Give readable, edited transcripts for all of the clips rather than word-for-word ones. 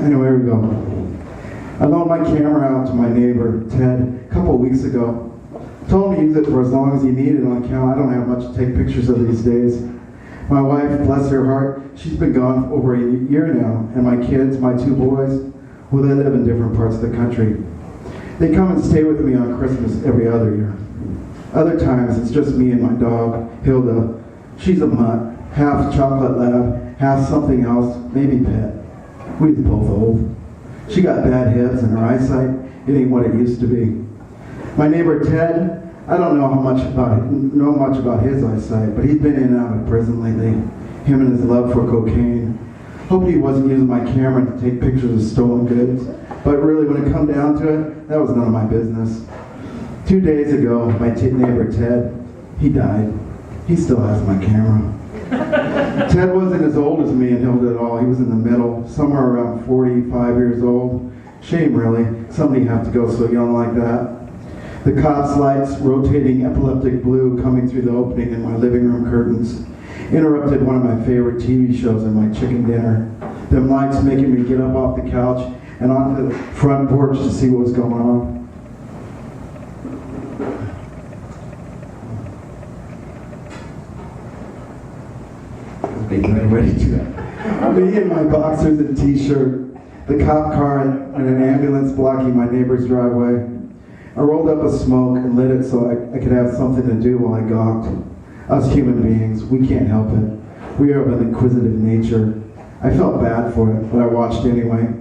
Anyway, here we go. I loaned my camera out to my neighbor, Ted, a couple of weeks ago. Told him to use it for as long as he needed on account I don't have much to take pictures of these days. My wife, bless her heart, she's been gone for over a year now, and my kids, my two boys, well, they live in different parts of the country. They come and stay with me on Christmas every other year. Other times, it's just me and my dog, Hilda. She's a mutt, half chocolate lab, half something else, maybe pet. We're both old. She got bad hips and her eyesight, it ain't what it used to be. My neighbor Ted, I don't know much about his eyesight, but he's been in and out of prison lately. Him and his love for cocaine. Hoped he wasn't using my camera to take pictures of stolen goods, but really when it come down to it, that was none of my business. 2 days ago, my neighbor Ted, he died. He still has my camera. Ted wasn't as old as me and Hilda at all. He was in the middle, somewhere around 45 years old. Shame, really. Somebody have to go so young like that. The cops' lights, rotating epileptic blue coming through the opening in my living room curtains, interrupted one of my favorite TV shows and my chicken dinner. Them lights making me get up off the couch and onto the front porch to see what was going on. Ready to me in my boxers and t-shirt, the cop car and an ambulance blocking my neighbor's driveway. I rolled up a smoke and lit it so I could have something to do while I gawked. Us human beings, we can't help it. We are of an inquisitive nature. I felt bad for it, but I watched anyway.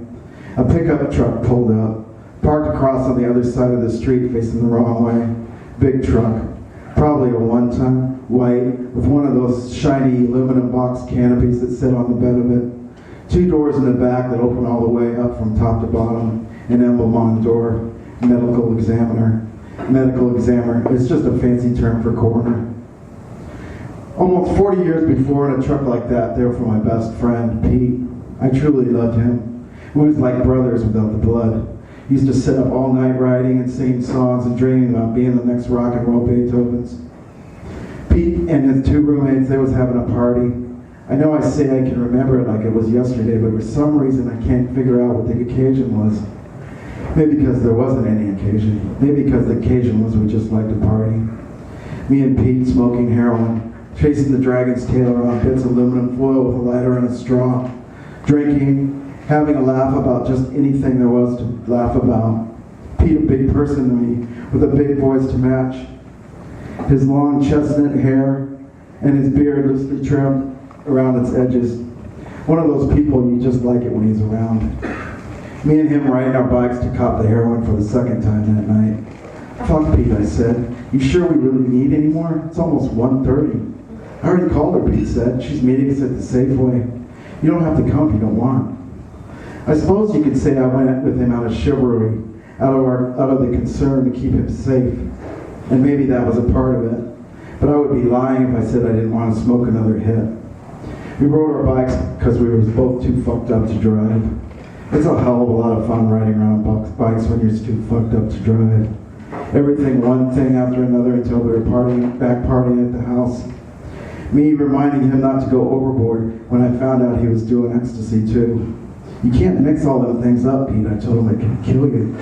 A pickup truck pulled up, parked across on the other side of the street facing the wrong way. Big truck, probably a one-ton, white, with one of those shiny aluminum box canopies that sit on the bed of it. 2 doors in the back that open all the way up from top to bottom. An emblem on the door, medical examiner. Medical examiner is just a fancy term for coroner. Almost 40 years before, in a truck like that, there for my best friend, Pete. I truly loved him. We was like brothers without the blood. He used to sit up all night writing and singing songs and dreaming about being the next rock and roll Beethovens. Pete and his 2 roommates, they was having a party. I know I say I can remember it like it was yesterday, but for some reason I can't figure out what the occasion was. Maybe because there wasn't any occasion. Maybe because the occasion was we just liked to party. Me and Pete smoking heroin, chasing the dragon's tail around bits of aluminum foil with a lighter and a straw, drinking, having a laugh about just anything there was to laugh about. Pete, a big person to me, with a big voice to match. His long chestnut hair and his beard loosely trimmed around its edges. One of those people you just like it when he's around. Me and him riding our bikes to cop the heroin for the second time that night. Fuck Pete, I said. You sure we really need any more? It's almost 1:30. I already called her, Pete said. She's meeting us at the Safeway. You don't have to come if you don't want. I suppose you could say I went with him out of chivalry, out of the concern to keep him safe. And maybe that was a part of it. But I would be lying if I said I didn't want to smoke another hit. We rode our bikes because we were both too fucked up to drive. It's a hell of a lot of fun riding around bikes when you're too fucked up to drive. Everything, one thing after another until we were back partying at the house. Me reminding him not to go overboard when I found out he was doing ecstasy too. You can't mix all them things up, Pete. I told him it could kill you.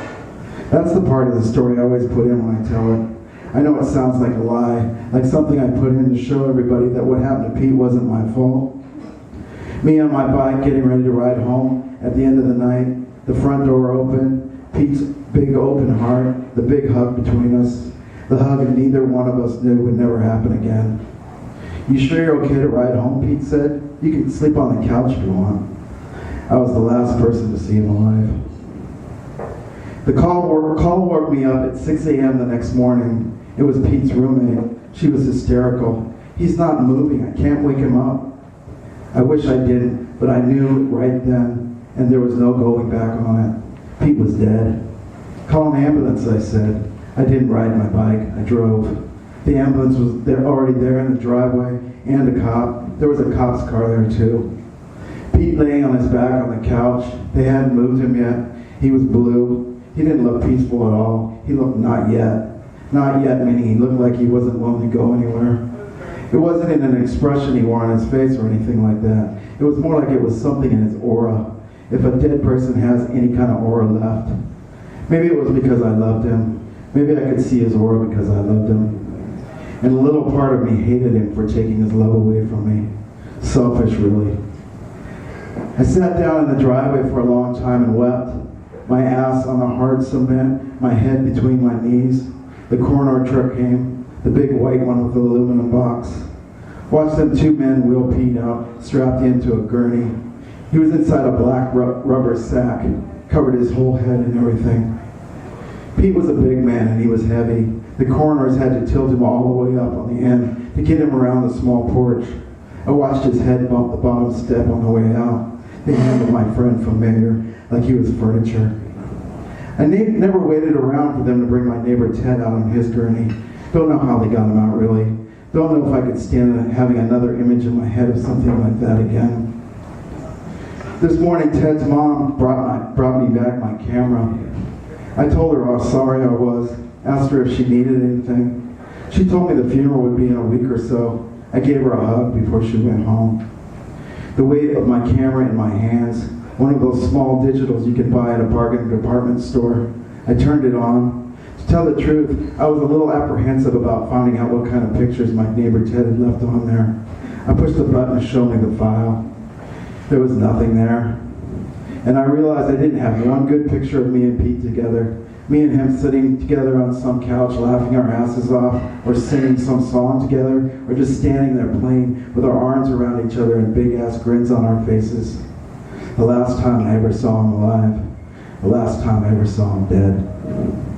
That's the part of the story I always put in when I tell it. I know it sounds like a lie, like something I put in to show everybody that what happened to Pete wasn't my fault. Me on my bike getting ready to ride home at the end of the night, the front door open, Pete's big open heart, the big hug between us, the hug that neither one of us knew would never happen again. You sure you're okay to ride home, Pete said? You can sleep on the couch if you want. I was the last person to see him alive. The call woke me up at 6 a.m. the next morning. It was Pete's roommate. She was hysterical. He's not moving. I can't wake him up. I wish I didn't, but I knew right then, and there was no going back on it. Pete was dead. Call an ambulance, I said. I didn't ride my bike. I drove. The ambulance was already there in the driveway, and a cop. There was a cop's car there, too. Pete laying on his back on the couch. They hadn't moved him yet. He was blue. He didn't look peaceful at all. He looked not yet. Not yet, meaning he looked like he wasn't willing to go anywhere. It wasn't in an expression he wore on his face or anything like that. It was more like it was something in his aura. If a dead person has any kind of aura left. Maybe it was because I loved him. Maybe I could see his aura because I loved him. And a little part of me hated him for taking his love away from me. Selfish, really. I sat down in the driveway for a long time and wept. My ass on the hard cement, my head between my knees. The coroner truck came, the big white one with the aluminum box. Watched them two men wheel Pete out, strapped into a gurney. He was inside a black rubber sack, covered his whole head and everything. Pete was a big man and he was heavy. The coroners had to tilt him all the way up on the end to get him around the small porch. I watched his head bump the bottom step on the way out. They handled my friend familiar, like he was furniture. I never waited around for them to bring my neighbor Ted out on his gurney. Don't know how they got him out, really. Don't know if I could stand having another image in my head of something like that again. This morning, Ted's mom brought me back my camera. I told her how sorry I was, asked her if she needed anything. She told me the funeral would be in a week or so. I gave her a hug before she went home. The weight of my camera in my hands, one of those small digitals you can buy at a bargain department store. I turned it on. To tell the truth, I was a little apprehensive about finding out what kind of pictures my neighbor Ted had left on there. I pushed the button to show me the file. There was nothing there. And I realized I didn't have one good picture of me and Pete together. Me and him sitting together on some couch laughing our asses off, or singing some song together, or just standing there playing with our arms around each other and big-ass grins on our faces. The last time I ever saw him alive. The last time I ever saw him dead.